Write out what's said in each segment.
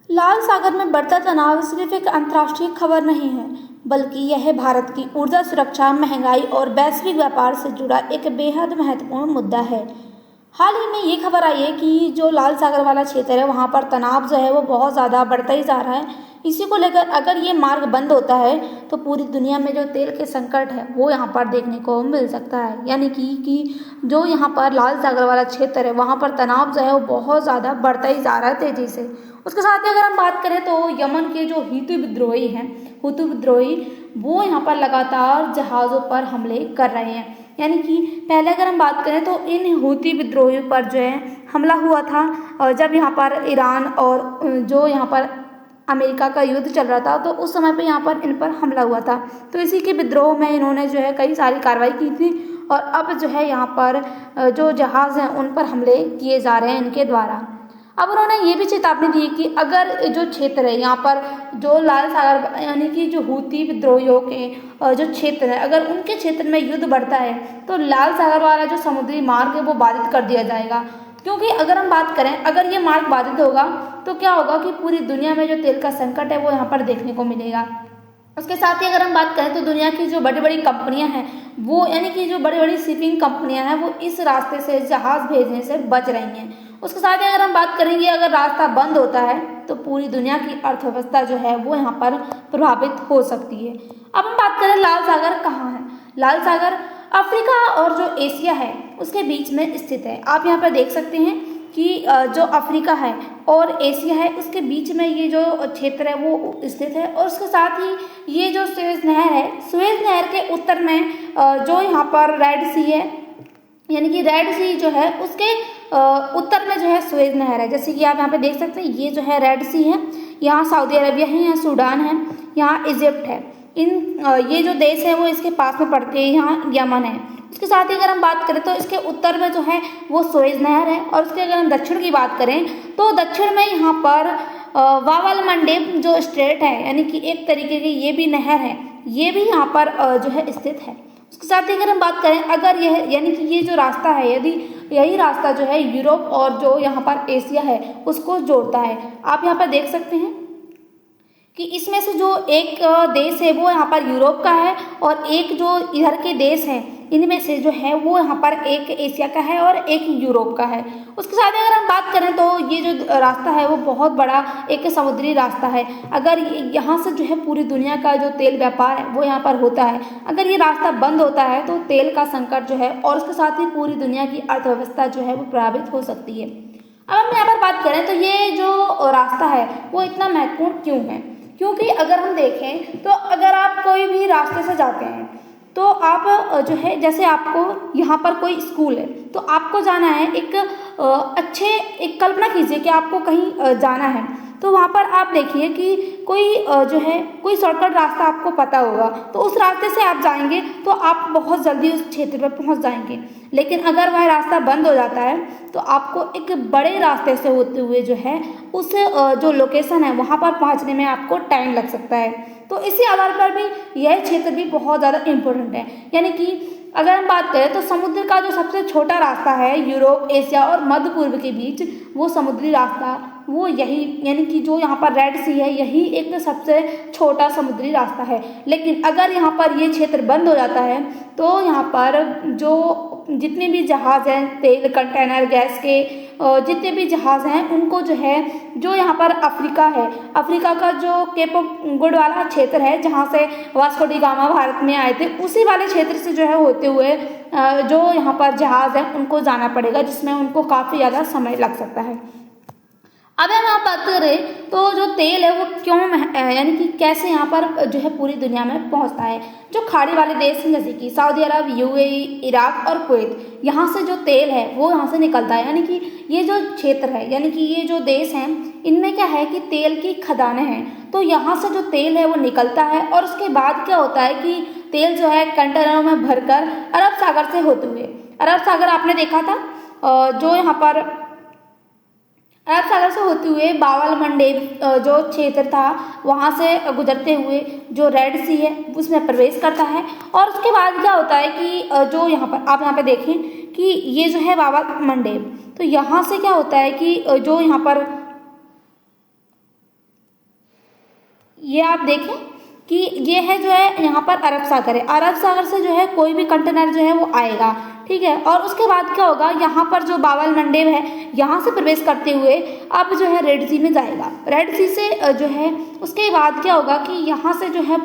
लाल सागर में बढ़ता तनाव सिर्फ एक अंतर्राष्ट्रीय खबर नहीं है, बल्कि यह भारत की ऊर्जा सुरक्षा, महंगाई और वैश्विक व्यापार से जुड़ा एक बेहद महत्वपूर्ण मुद्दा है। हाल ही में ये खबर आई है कि जो लाल सागर वाला क्षेत्र है, वहाँ पर तनाव जो है वो बहुत ज़्यादा बढ़ता ही जा रहा है। इसी को लेकर अगर ये मार्ग बंद होता है तो पूरी दुनिया में जो तेल के संकट है वो यहाँ पर देखने को मिल सकता है। यानी कि जो यहाँ पर लाल सागर वाला क्षेत्र है, वहाँ पर तनाव जो है वो बहुत ज़्यादा बढ़ता ही जा रहा है तेज़ी से। उसके साथ ही अगर हम बात करें तो यमन के जो हुती विद्रोही वो यहाँ पर लगातार जहाज़ों पर हमले कर रहे हैं। यानी कि पहले अगर हम बात करें तो इन हुती विद्रोहियों पर जो है हमला हुआ था, और जब यहाँ पर ईरान और जो यहाँ पर अमेरिका का युद्ध चल रहा था, तो उस समय पे यहाँ पर इन पर हमला हुआ था। तो इसी के विद्रोह में इन्होंने जो है कई सारी कार्रवाई की थी, और अब जो है यहाँ पर जो जहाज़ हैं उन पर हमले किए जा रहे हैं इनके द्वारा। अब उन्होंने ये भी चेतावनी दी कि अगर जो क्षेत्र है यहाँ पर जो लाल सागर यानी कि जो हुती विद्रोहियों के जो क्षेत्र है, अगर उनके क्षेत्र में युद्ध बढ़ता है तो लाल सागर वाला जो समुद्री मार्ग है वो बाधित कर दिया जाएगा। क्योंकि अगर हम बात करें, अगर ये मार्ग बाधित होगा तो क्या होगा कि पूरी दुनिया में जो तेल का संकट है वो यहाँ पर देखने को मिलेगा। उसके साथ ही अगर हम बात करें तो दुनिया की जो बड़ी बड़ी कंपनियां हैं वो, यानी कि जो बड़ी बड़ी शिपिंग कंपनियां हैं, वो इस रास्ते से जहाज़ भेजने से बच रही हैं। उसके साथ ही अगर हम बात करेंगे, अगर रास्ता बंद होता है तो पूरी दुनिया की अर्थव्यवस्था जो है वो यहाँ पर प्रभावित हो सकती है। अब हम बात करें लाल सागर कहाँ है। लाल सागर अफ्रीका और जो एशिया है उसके बीच में स्थित है। आप यहाँ पर देख सकते हैं कि जो अफ्रीका है और एशिया है उसके बीच में ये जो क्षेत्र है वो स्थित है। और उसके साथ ही ये जो सुएज नहर है, सुएज नहर के उत्तर में जो यहाँ पर रेड सी है, यानी कि रेड सी जो है उसके उत्तर में जो है सुएज नहर है। जैसे कि आप यहाँ पे देख सकते हैं, ये जो है रेड सी है, यहाँ सऊदी अरबिया है, यहाँ सूडान है, यहाँ इजिप्ट है। ये जो देश है वो इसके पास में पड़ते हैं, यहाँ यमन है। उसके साथ ही अगर हम बात करें तो इसके उत्तर में जो है वो सुएज नहर है, और उसके अगर हम दक्षिण की बात करें तो दक्षिण में यहाँ पर वावल मंडेब जो स्ट्रेट है, यानी कि एक तरीके की ये भी नहर है, ये भी यहाँ पर जो है स्थित है। उसके साथ ही अगर हम बात करें, अगर यह यानी कि ये जो रास्ता है, यदि यही रास्ता जो है यूरोप और जो यहाँ पर एशिया है उसको जोड़ता है। आप यहाँ पर देख सकते हैं कि इसमें से जो एक देश है वो यहाँ पर यूरोप का है, और एक जो इधर के देश हैं इनमें से जो है वो यहाँ पर एक एशिया का है और एक यूरोप का है। उसके साथ अगर हम बात करें तो ये जो रास्ता है वो बहुत बड़ा एक समुद्री रास्ता है। अगर यहाँ से जो है पूरी दुनिया का जो तेल व्यापार है वो यहाँ पर होता है। अगर ये रास्ता बंद होता है तो तेल का संकट जो है और उसके साथ ही पूरी दुनिया की अर्थव्यवस्था जो है वो प्रभावित हो सकती है। अब हम यहाँ पर बात करें तो ये जो रास्ता है वो इतना महत्वपूर्ण क्यों है, क्योंकि अगर हम देखें तो अगर आप कोई भी रास्ते से जाते हैं तो आप जो है, जैसे आपको यहाँ पर कोई स्कूल है तो आपको जाना है एक कल्पना कीजिए कि आपको कहीं जाना है, तो वहाँ पर आप देखिए कि कोई जो है कोई शॉर्टकट रास्ता आपको पता होगा, तो उस रास्ते से आप जाएंगे तो आप बहुत जल्दी उस क्षेत्र पर पहुँच जाएंगे। लेकिन अगर वह रास्ता बंद हो जाता है तो आपको एक बड़े रास्ते से होते हुए जो है उस जो लोकेशन है वहाँ पर पहुँचने में आपको टाइम लग सकता है। तो इसी आधार पर भी यह क्षेत्र भी बहुत ज़्यादा इम्पोर्टेंट है। यानी कि अगर हम बात करें तो समुद्र का जो सबसे छोटा रास्ता है यूरोप, एशिया और मध्य पूर्व के बीच, वो समुद्री रास्ता वो यही, यानी कि जो यहाँ पर रेड सी है यही एक सबसे छोटा समुद्री रास्ता है। लेकिन अगर यहाँ पर ये क्षेत्र बंद हो जाता है तो यहाँ पर जो जितने भी जहाज़ हैं, तेल कंटेनर गैस के जितने भी जहाज़ हैं उनको जो है, जो यहाँ पर अफ्रीका है, अफ्रीका का जो केप गुड वाला क्षेत्र है जहाँ से वास्को डी गामा भारत में आए थे, उसी वाले क्षेत्र से जो है होते हुए जो यहाँ पर जहाज़ है उनको जाना पड़ेगा, जिसमें उनको काफ़ी ज़्यादा समय लग सकता है। अब हम यहाँ बात करें तो जो तेल है वो क्यों यानी कि कैसे यहाँ पर जो है पूरी दुनिया में पहुँचता है। जो खाड़ी वाले देश हैं जैसे कि सऊदी अरब, यूएई, इराक और कुवैत, यहाँ से जो तेल है वो यहाँ से निकलता है। यानी कि ये जो क्षेत्र है, यानी कि ये जो देश हैं, इनमें क्या है कि तेल की खदानें हैं, तो यहाँ से जो तेल है वो निकलता है। और उसके बाद क्या होता है कि तेल जो है कंटेनरों में भरकर अरब सागर से होते हुए, अरब सागर आपने देखा था जो यहाँ पर अरब सागर से होते हुए बावल मंडेब जो क्षेत्र था वहाँ से गुजरते हुए जो रेड सी है उसमें प्रवेश करता है। और उसके बाद क्या होता है कि जो यहाँ पर आप यहाँ पे देखें कि ये जो है बावल मंडेब, तो यहाँ से क्या होता है कि जो यहाँ पर ये आप देखें कि ये है जो है यहाँ पर अरब सागर है, अरब सागर से जो है कोई भी कंटेनर जो है वो आएगा, ठीक है। और उसके बाद क्या होगा, यहाँ पर जो बाबल मंडेब है यहाँ से प्रवेश करते हुए अब जो है रेड सी में जाएगा। रेड सी से जो है उसके बाद क्या होगा कि यहाँ से जो है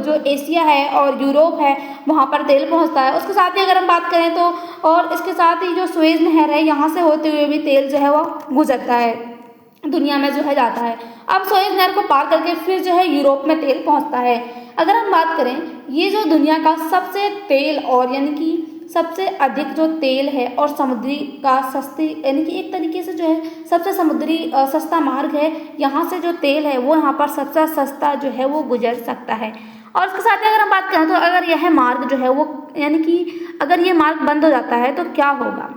जो एशिया है और यूरोप है वहाँ पर तेल पहुँचता है। उसके साथ ही अगर हम बात करें तो और इसके साथ ही जो सुएज नहर है यहाँ से होते हुए भी तेल जो है वो गुजरता है, दुनिया में जो है जाता है। अब सुएज नहर को पार करके फिर जो है यूरोप में तेल पहुंचता है। अगर हम बात करें ये जो दुनिया का सबसे तेल और यानी कि सबसे अधिक जो तेल है और समुद्री का सस्ती यानी कि एक तरीके से जो है सबसे समुद्री सस्ता मार्ग है, यहाँ से जो तेल है वो यहाँ पर सबसे सस्ता जो है वो गुजर सकता है। और उसके साथ ही अगर हम बात करें तो अगर यह मार्ग जो है वो यानी कि अगर ये मार्ग बंद हो जाता है तो क्या होगा।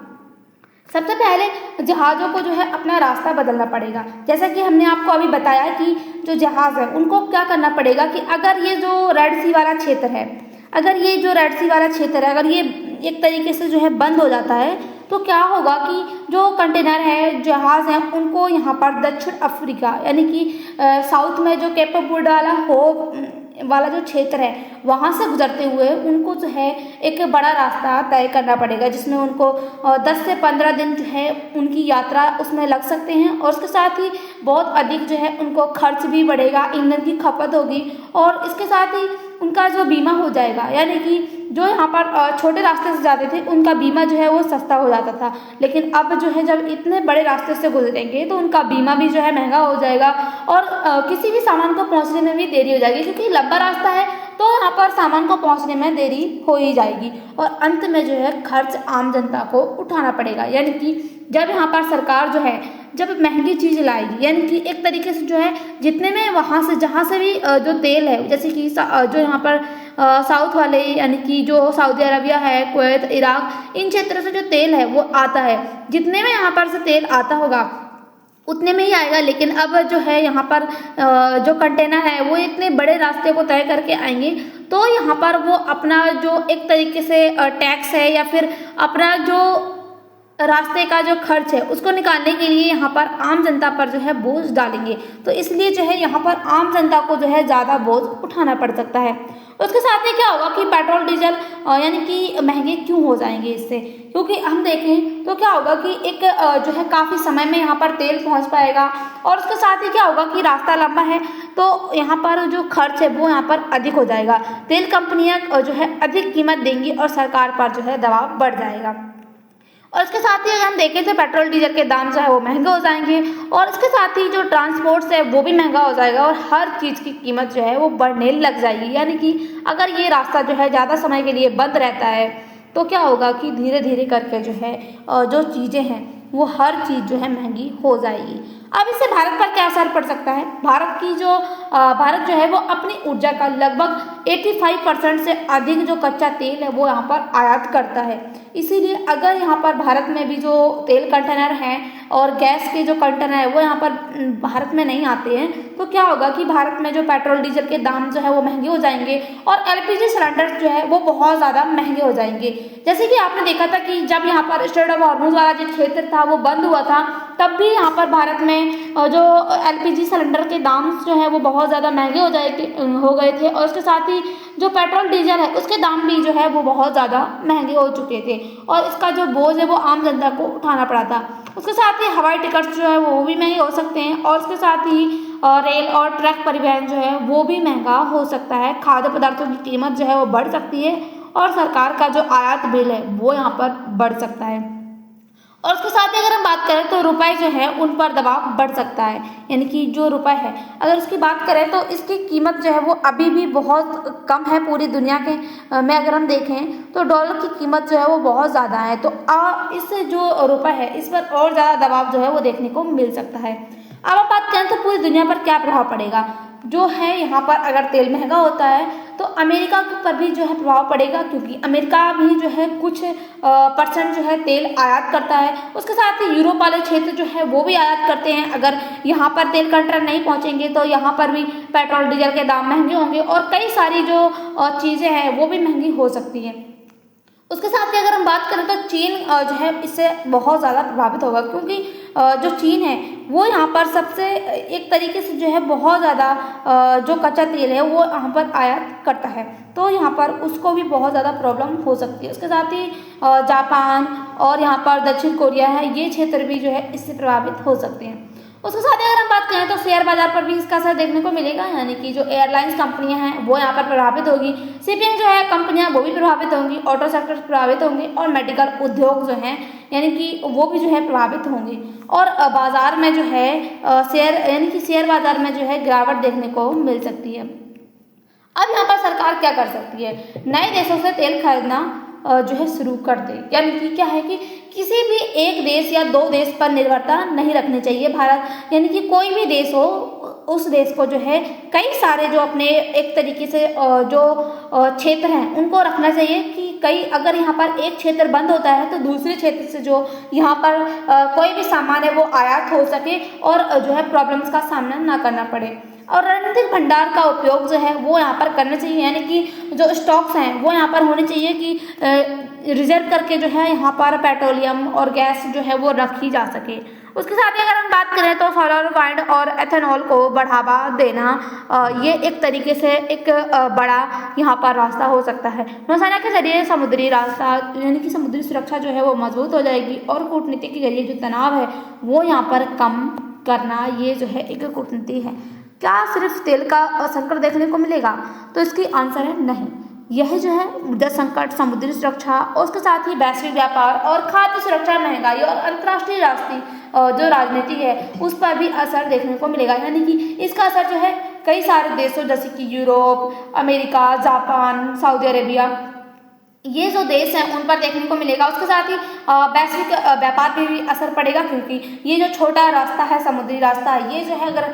सबसे पहले जहाज़ों को जो है अपना रास्ता बदलना पड़ेगा। जैसा कि हमने आपको अभी बताया कि जो जहाज़ है उनको क्या करना पड़ेगा कि अगर ये जो रेड सी वाला क्षेत्र है, अगर ये जो रेड सी वाला क्षेत्र है अगर ये एक तरीके से जो है बंद हो जाता है तो क्या होगा कि जो कंटेनर है जहाज़ हैं उनको यहाँ पर दक्षिण अफ्रीका यानी कि साउथ में जो केप वर्ड वाला जो क्षेत्र है वहाँ से गुजरते हुए उनको जो है एक बड़ा रास्ता तय करना पड़ेगा, जिसमें उनको 10 से 15 दिन जो है उनकी यात्रा उसमें लग सकते हैं। और उसके साथ ही बहुत अधिक जो है उनको खर्च भी बढ़ेगा, ईंधन की खपत होगी और इसके साथ ही उनका जो बीमा हो जाएगा, यानी कि जो यहाँ पर छोटे रास्ते से जाते थे उनका बीमा जो है वो सस्ता हो जाता था, लेकिन अब जो है जब इतने बड़े रास्ते से गुजरेंगे तो उनका बीमा भी जो है महंगा हो जाएगा और किसी भी सामान को पहुँचने में भी देरी हो जाएगी, क्योंकि लंबा रास्ता है तो यहाँ पर सामान को पहुँचने में देरी हो ही जाएगी और अंत में जो है खर्च आम जनता को उठाना पड़ेगा। यानी कि जब यहाँ पर सरकार जो है जब महंगी चीज़ लाएगी, यानी कि एक तरीके से जो है जितने में वहाँ से जहाँ से भी जो तेल है, जैसे कि जो यहाँ पर साउथ वाले यानी कि जो सऊदी अरबिया है, कुवैत, इराक, इन क्षेत्रों से जो तेल है वो आता है, जितने में यहाँ पर से तेल आता होगा उतने में ही आएगा। लेकिन अब जो है यहाँ पर जो कंटेनर है वो इतने बड़े रास्ते को तय करके आएंगे तो यहाँ पर वो अपना जो एक तरीके से टैक्स है या फिर अपना जो रास्ते का जो खर्च है उसको निकालने के लिए यहाँ पर आम जनता पर जो है बोझ डालेंगे, तो इसलिए जो है यहाँ पर आम जनता को जो है ज़्यादा बोझ उठाना पड़ सकता है। उसके साथ ही क्या होगा कि पेट्रोल डीजल यानी कि महंगे क्यों हो जाएंगे इससे, क्योंकि हम देखें तो क्या होगा कि एक जो है काफ़ी समय में यहाँ पर तेल पहुँच पाएगा और उसके साथ ही क्या होगा कि रास्ता लंबा है तो यहाँ पर जो खर्च है वो यहाँ पर अधिक हो जाएगा, तेल कंपनियाँ जो है अधिक कीमत देंगी और सरकार पर जो है दबाव बढ़ जाएगा। और इसके साथ ही अगर हम देखें तो पेट्रोल डीजल के दाम जो है वो महंगे हो जाएंगे और इसके साथ ही जो ट्रांसपोर्ट्स है वो भी महंगा हो जाएगा और हर चीज़ की कीमत जो है वो बढ़ने लग जाएगी। यानी कि अगर ये रास्ता जो है ज़्यादा समय के लिए बंद रहता है तो क्या होगा कि धीरे धीरे करके जो है जो चीज़ें हैं वो हर चीज़ जो है महंगी हो जाएगी। अब इससे भारत पर क्या असर पड़ सकता है। भारत जो है वो अपनी ऊर्जा का लगभग 85% से अधिक जो कच्चा तेल है वो यहाँ पर आयात करता है। इसीलिए अगर यहाँ पर भारत में भी जो तेल कंटेनर हैं और गैस के जो कंटेनर है वो यहाँ पर भारत में नहीं आते हैं तो क्या होगा कि भारत में जो पेट्रोल डीजल के दाम जो है वो महंगे हो जाएंगे और एलपीजी सिलेंडर जो है वो बहुत ज़्यादा महंगे हो जाएंगे। जैसे कि आपने देखा था कि जब यहाँ पर स्ट्रेट ऑफ हॉर्मुज वाला जो क्षेत्र था वो बंद हुआ था तब भी यहाँ पर भारत में जो एलपीजी सिलेंडर के दाम जो है वो बहुत ज़्यादा महंगे हो गए थे और उसके साथ ही जो पेट्रोल डीजल है उसके दाम भी जो है वो बहुत ज़्यादा महंगे हो चुके थे और इसका जो बोझ है वो आम जनता को उठाना पड़ा था। उसके साथ ही हवाई टिकट जो है वो भी महंगे हो सकते हैं और उसके साथ ही रेल और ट्रक परिवहन जो है वो भी महंगा हो सकता है। खाद्य पदार्थों की कीमत जो है वो बढ़ सकती है और सरकार का जो आयात बिल है वो यहाँ पर बढ़ सकता है। और उसके साथ ही अगर हम बात करें तो रुपए जो है उन पर दबाव बढ़ सकता है, यानी कि जो रुपए है अगर उसकी बात करें तो इसकी कीमत जो है वो अभी भी बहुत कम है पूरी दुनिया के में अगर हम देखें तो डॉलर की कीमत जो है वो बहुत ज़्यादा है, तो इससे जो रुपए है इस पर और ज़्यादा दबाव जो है वो देखने को मिल सकता है। अब आप बात करें तो पूरी दुनिया पर क्या प्रभाव पड़ेगा। जो है यहाँ पर अगर तेल महंगा होता है तो अमेरिका पर भी जो है प्रभाव पड़ेगा, क्योंकि अमेरिका भी जो है कुछ परसेंट जो है तेल आयात करता है। उसके साथ ही यूरोप वाले क्षेत्र जो है वो भी आयात करते हैं। अगर यहाँ पर तेल कंटेनर नहीं पहुँचेंगे तो यहाँ पर भी पेट्रोल डीजल के दाम महंगे होंगे और कई सारी जो चीज़ें हैं वो भी महंगी हो सकती हैं। उसके साथ ही अगर हम बात करें तो चीन जो है इससे बहुत ज़्यादा प्रभावित होगा, क्योंकि जो चीन है वो यहाँ पर सबसे एक तरीके से जो है बहुत ज़्यादा जो कच्चा तेल है वो यहाँ पर आयात करता है, तो यहाँ पर उसको भी बहुत ज़्यादा प्रॉब्लम हो सकती है। उसके साथ ही जापान और यहाँ पर दक्षिण कोरिया है, ये क्षेत्र भी जो है इससे प्रभावित हो सकते हैं। उसके साथ ही अगर हम बात करें तो शेयर बाजार पर भी इसका असर देखने को मिलेगा, यानी कि जो एयरलाइंस कंपनियां हैं वो यहाँ पर प्रभावित होगी, शिपिंग जो है कंपनियां वो भी प्रभावित होंगी, ऑटो सेक्टर प्रभावित होंगे और मेडिकल उद्योग जो हैं यानी कि वो भी जो है प्रभावित होंगे। और बाजार में जो है शेयर यानी कि शेयर बाजार में जो है गिरावट देखने को मिल सकती है। अब यहाँ पर सरकार क्या कर सकती है, नए देशों से तेल खरीदना जो है शुरू कर दे, यानी कि क्या है कि किसी भी एक देश या दो देश पर निर्भरता नहीं रखनी चाहिए भारत, यानी कि कोई भी देश हो उस देश को जो है कई सारे जो अपने एक तरीके से जो क्षेत्र हैं उनको रखना चाहिए कि कई अगर यहाँ पर एक क्षेत्र बंद होता है तो दूसरे क्षेत्र से जो यहाँ पर कोई भी सामान है वो आयात हो सके और जो है प्रॉब्लम्स का सामना ना करना पड़े। और रणनीतिक भंडार का उपयोग जो है वो यहाँ पर करना चाहिए, यानी कि जो स्टॉक्स हैं वो यहाँ पर होने चाहिए कि रिजर्व करके जो है यहाँ पर पेट्रोलियम और गैस जो है वो रखी जा सके। उसके साथ ही अगर हम बात करें तो सोलर वाइंड और एथेनॉल को बढ़ावा देना ये एक तरीके से एक बड़ा यहाँ पर रास्ता हो सकता है। नौसेना के जरिए समुद्री रास्ता यानी कि समुद्री सुरक्षा जो है वो मजबूत हो जाएगी और कूटनीति के जरिए जो तनाव है वो यहाँ पर कम करना, ये जो है एक कूटनीति है। क्या सिर्फ तेल का संकट देखने को मिलेगा, तो इसकी आंसर है नहीं। यह जो है ऊर्जा संकट, समुद्री सुरक्षा और उसके साथ ही वैश्विक व्यापार और खाद्य सुरक्षा, महंगाई और अंतर्राष्ट्रीय जो राजनीति है उस पर भी असर देखने को मिलेगा, यानी कि इसका असर जो है कई सारे देशों जैसे कि Europe, America, Japan, Saudi Arabia, ये जो देश हैं उन पर देखने को मिलेगा। उसके साथ ही वैश्विक व्यापार पर भी असर पड़ेगा, क्योंकि ये जो छोटा रास्ता है समुद्री रास्ता, ये जो है अगर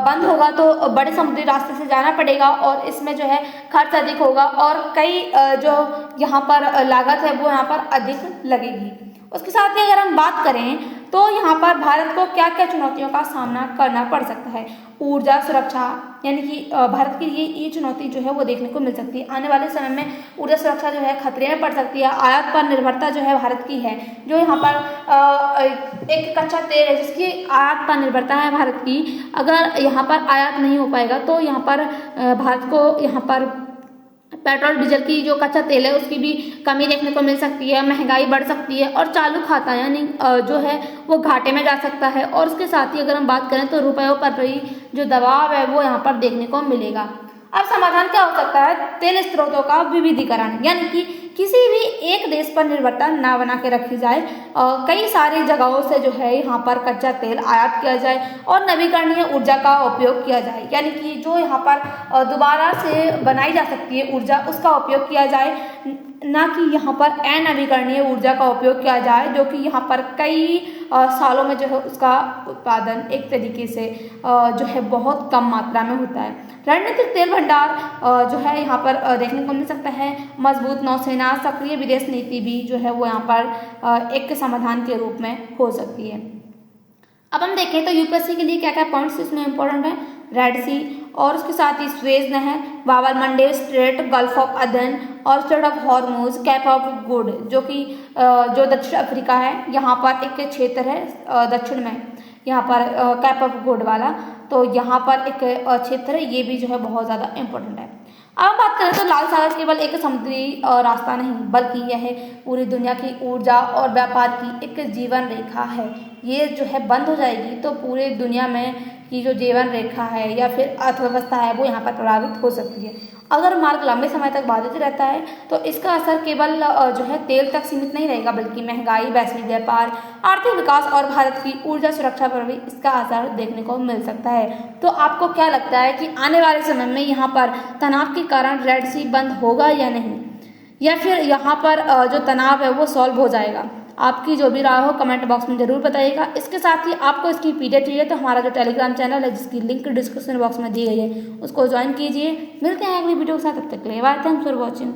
बंद होगा तो बड़े समुद्री रास्ते से जाना पड़ेगा और इसमें जो है खर्च अधिक होगा और कई जो यहाँ पर लागत है वो यहाँ पर अधिक लगेगी। उसके साथ ही अगर हम बात करें तो यहाँ पर भारत को क्या क्या चुनौतियों का सामना करना पड़ सकता है। ऊर्जा सुरक्षा, यानी कि भारत के लिए ये चुनौती जो है वो देखने को मिल सकती है। आने वाले समय में ऊर्जा सुरक्षा जो है खतरे में पड़ सकती है। आयात पर निर्भरता जो है भारत की है, जो यहाँ पर एक कच्चा तेल है जिसकी आयात पर निर्भरता है भारत की, अगर यहाँ पर आयात नहीं हो पाएगा तो यहाँ पर भारत को यहाँ पर पेट्रोल डीजल की जो कच्चा तेल है उसकी भी कमी देखने को मिल सकती है, महंगाई बढ़ सकती है और चालू खाता यानी जो है वो घाटे में जा सकता है। और उसके साथ ही अगर हम बात करें तो रुपयों पर भी जो दबाव है वो यहाँ पर देखने को मिलेगा। अब समाधान क्या हो सकता है, तेल स्रोतों का विविधीकरण, यानी कि किसी भी एक देश पर निर्भरता ना बना के रखी जाए, कई सारी जगहों से जो है यहाँ पर कच्चा तेल आयात किया जाए और नवीकरणीय ऊर्जा का उपयोग किया जाए, यानी कि जो यहाँ पर दोबारा से बनाई जा सकती है ऊर्जा उसका उपयोग किया जाए, ना कि यहाँ पर अनवीकरणीय ऊर्जा का उपयोग किया जाए जो कि यहाँ पर कई सालों में जो है उसका उत्पादन एक तरीके से जो है बहुत कम मात्रा में होता है। रणनीतिक तेल भंडार जो है यहाँ पर देखने को मिल सकता है। मजबूत नौसेना, सक्रिय विदेश नीति भी जो है वो यहाँ पर एक समाधान के रूप में हो सकती है। अब हम देखें तो यूपीएससी के लिए क्या क्या पॉइंट्स इसमें इंपॉर्टेंट है, रेड सी और उसके साथ ही स्वेज नहर, Bab al Mandeb strait, gulf of Aden और strait of Hormuz, cape of good जो कि जो दक्षिण अफ्रीका है यहाँ पर एक क्षेत्र है दक्षिण में, यहाँ पर कैप ऑफ गुड वाला, तो यहाँ पर एक क्षेत्र है, ये भी जो है बहुत ज़्यादा इम्पोर्टेंट है। अब बात करें तो लाल सागर केवल एक समुद्री रास्ता नहीं बल्कि यह पूरी दुनिया की ऊर्जा और व्यापार की एक जीवन रेखा है। ये जो है बंद हो जाएगी तो पूरे दुनिया में की जो जीवन रेखा है या फिर अर्थव्यवस्था है वो यहाँ पर प्रभावित हो सकती है। अगर मार्ग लंबे समय तक बाधित रहता है तो इसका असर केवल जो है तेल तक सीमित नहीं रहेगा बल्कि महंगाई, वैश्विक व्यापार, आर्थिक विकास और भारत की ऊर्जा सुरक्षा पर भी इसका असर देखने को मिल सकता है। तो आपको क्या लगता है कि आने वाले समय में यहाँ पर तनाव के कारण रेड सी बंद होगा या नहीं, या फिर यहाँ पर जो तनाव है वो सॉल्व हो जाएगा? आपकी जो भी राय हो कमेंट बॉक्स में जरूर बताइएगा। इसके साथ ही आपको इसकी पीडीएफ चाहिए तो हमारा जो टेलीग्राम चैनल है जिसकी लिंक डिस्क्रिप्शन बॉक्स में दी गई है उसको ज्वाइन कीजिए। मिलते हैं अगली वीडियो के साथ, तब तक के लिए बाय, थैंक्स फॉर वॉचिंग।